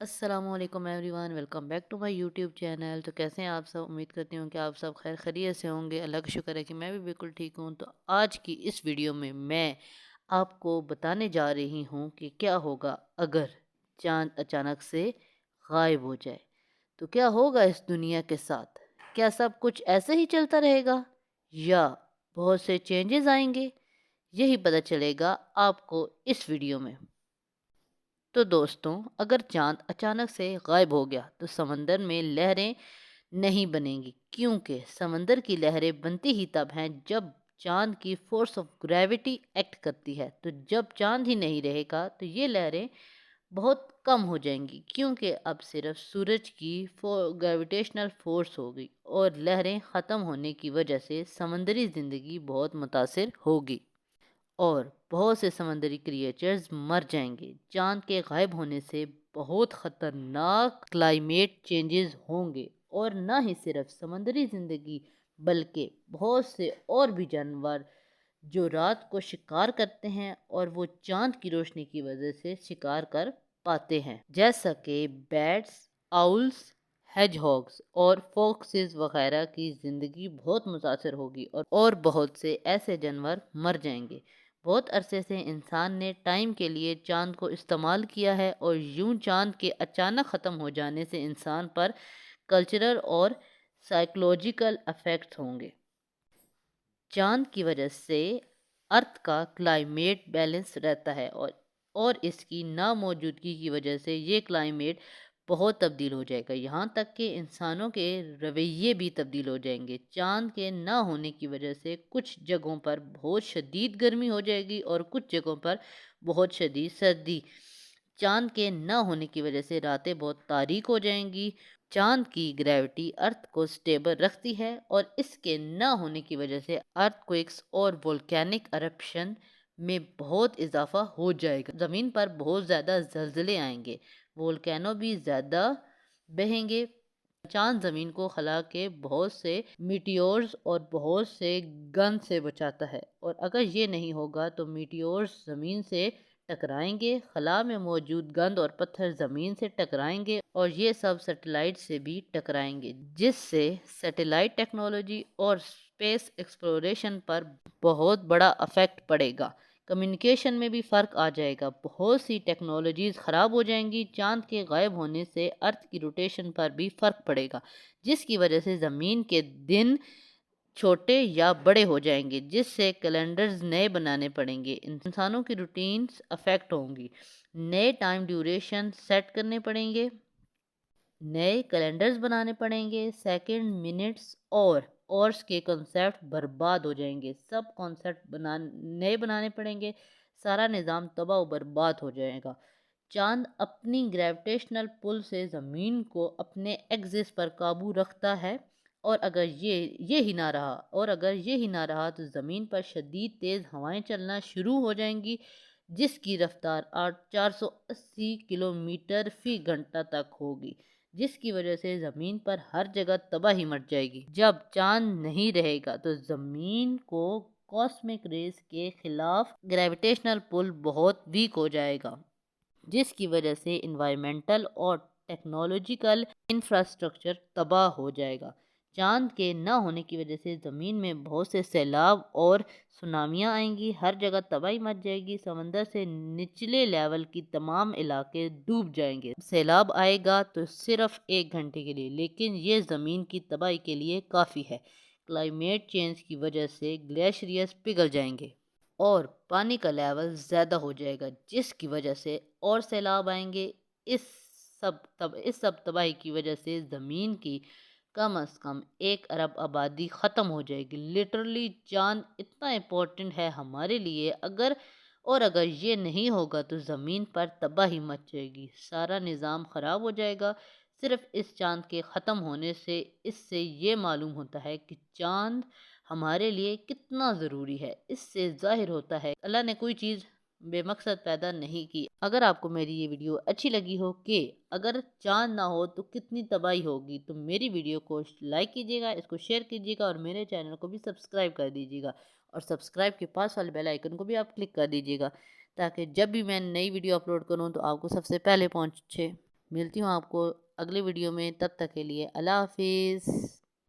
السلام علیکم everyone, welcome back to my YouTube channel. تو کیسے ہیں آپ سب؟ امید کرتی ہوں کہ آپ سب خیر خیریت سے ہوں گے۔ اللہ کا شکر ہے کہ میں بھی بالکل ٹھیک ہوں۔ تو آج کی اس ویڈیو میں آپ کو بتانے جا رہی ہوں کہ کیا ہوگا اگر چاند اچانک سے غائب ہو جائے، تو کیا ہوگا اس دنیا کے ساتھ؟ کیا سب کچھ ایسے ہی چلتا رہے گا یا بہت سے چینجز آئیں گے؟ یہی پتہ چلے گا آپ کو اس ویڈیو میں۔ تو دوستوں، اگر چاند اچانک سے غائب ہو گیا تو سمندر میں لہریں نہیں بنیں گی، کیونکہ سمندر کی لہریں بنتی ہی تب ہیں جب چاند کی فورس آف گریوٹی ایکٹ کرتی ہے۔ تو جب چاند ہی نہیں رہے گا تو یہ لہریں بہت کم ہو جائیں گی، کیونکہ اب صرف سورج کی گریویٹیشنل فورس ہوگی، اور لہریں ختم ہونے کی وجہ سے سمندری زندگی بہت متاثر ہوگی اور بہت سے سمندری کریچرز مر جائیں گے۔ چاند کے غائب ہونے سے بہت خطرناک کلائمیٹ چینجز ہوں گے، اور نہ ہی صرف سمندری زندگی بلکہ بہت سے اور بھی جانور جو رات کو شکار کرتے ہیں اور وہ چاند کی روشنی کی وجہ سے شکار کر پاتے ہیں، جیسا کہ بیٹس، آؤلز، ہیج ہاگز اور فاکسز وغیرہ کی زندگی بہت متاثر ہوگی، اور بہت سے ایسے جانور مر جائیں گے۔ بہت عرصے سے انسان نے ٹائم کے لیے چاند کو استعمال کیا ہے، اور یوں چاند کے اچانک ختم ہو جانے سے انسان پر کلچرل اور سائیکولوجیکل افیکٹس ہوں گے۔ چاند کی وجہ سے ارتھ کا کلائمیٹ بیلنس رہتا ہے، اور اس کی ناموجودگی کی وجہ سے یہ کلائمیٹ بہت تبدیل ہو جائے گا، یہاں تک کہ انسانوں کے رویے بھی تبدیل ہو جائیں گے۔ چاند کے نہ ہونے کی وجہ سے کچھ جگہوں پر بہت شدید گرمی ہو جائے گی اور کچھ جگہوں پر بہت شدید سردی۔ چاند کے نہ ہونے کی وجہ سے راتیں بہت تاریک ہو جائیں گی۔ چاند کی گریوٹی ارتھ کو سٹیبل رکھتی ہے، اور اس کے نہ ہونے کی وجہ سے ارتھ کوئکس اور وولکینک ارپشن میں بہت اضافہ ہو جائے گا۔ زمین پر بہت زیادہ زلزلے آئیں گے، وولکینو بھی زیادہ بہیں گے۔ چاند زمین کو خلا کے بہت سے میٹیورز اور بہت سے گن سے بچاتا ہے، اور اگر یہ نہیں ہوگا تو میٹیورز زمین سے ٹکرائیں گے، خلا میں موجود گند اور پتھر زمین سے ٹکرائیں گے، اور یہ سب سیٹلائٹ سے بھی ٹکرائیں گے، جس سے سیٹلائٹ ٹیکنالوجی اور اسپیس ایکسپلوریشن پر بہت بڑا افیکٹ پڑے گا۔ کمیونیکیشن میں بھی فرق آ جائے گا، بہت سی ٹیکنالوجیز خراب ہو جائیں گی۔ چاند کے غائب ہونے سے ارتھ کی روٹیشن پر بھی فرق پڑے گا، جس کی وجہ سے زمین کے دن چھوٹے یا بڑے ہو جائیں گے، جس سے کیلنڈرز نئے بنانے پڑیں گے۔ انسانوں کی روٹینز افیکٹ ہوں گی، نئے ٹائم ڈیوریشن سیٹ کرنے پڑیں گے، نئے کیلنڈرز بنانے پڑیں گے، سیکنڈ، منٹس اور آورس کے کنسیپٹ برباد ہو جائیں گے، سب کنسیپٹ نئے بنانے پڑیں گے، سارا نظام تباہ و برباد ہو جائے گا۔ چاند اپنی گریویٹیشنل پل سے زمین کو اپنے ایکسس پر قابو رکھتا ہے، اور اگر یہ ہی نہ رہا تو زمین پر شدید تیز ہوائیں چلنا شروع ہو جائیں گی، جس کی رفتار 480 کلومیٹر فی گھنٹہ تک ہوگی، جس کی وجہ سے زمین پر ہر جگہ تباہی مچ جائے گی۔ جب چاند نہیں رہے گا تو زمین کو کاسمک ریز کے خلاف گریویٹیشنل پل بہت ویک ہو جائے گا، جس کی وجہ سے انوائرمنٹل اور ٹیکنالوجیکل انفراسٹرکچر تباہ ہو جائے گا۔ چاند کے نہ ہونے کی وجہ سے زمین میں بہت سے سیلاب اور سونامیاں آئیں گی، ہر جگہ تباہی مچ جائے گی، سمندر سے نچلے لیول کی تمام علاقے ڈوب جائیں گے۔ سیلاب آئے گا تو صرف 1 گھنٹے کے لیے، لیکن یہ زمین کی تباہی کے لیے کافی ہے۔ کلائمیٹ چینج کی وجہ سے گلیشیئرز پگھل جائیں گے اور پانی کا لیول زیادہ ہو جائے گا، جس کی وجہ سے اور سیلاب آئیں گے۔ اس سب تباہی کی وجہ سے زمین کی کم از کم 1 ارب آبادی ختم ہو جائے گی۔ لٹرلی چاند اتنا امپورٹنٹ ہے ہمارے لیے، اگر یہ نہیں ہوگا تو زمین پر تباہی مچ جائے گی، سارا نظام خراب ہو جائے گا۔ صرف اس چاند کے ختم ہونے سے اس سے یہ معلوم ہوتا ہے کہ چاند ہمارے لیے کتنا ضروری ہے۔ اس سے ظاہر ہوتا ہے اللہ نے کوئی چیز بے مقصد پیدا نہیں کی۔ اگر آپ کو میری یہ ویڈیو اچھی لگی ہو کہ اگر چاند نہ ہو تو کتنی تباہی ہوگی، تو میری ویڈیو کو لائک کیجیے گا، اس کو شیئر کیجیے گا، اور میرے چینل کو بھی سبسکرائب کر دیجیے گا، اور سبسکرائب کے پاس والے بیل آئیکن کو بھی آپ کلک کر دیجیے گا، تاکہ جب بھی میں نئی ویڈیو اپلوڈ کروں تو آپ کو سب سے پہلے پہنچے۔ ملتی ہوں آپ کو اگلے ویڈیو میں، تب تک کے لیے اللہ حافظ۔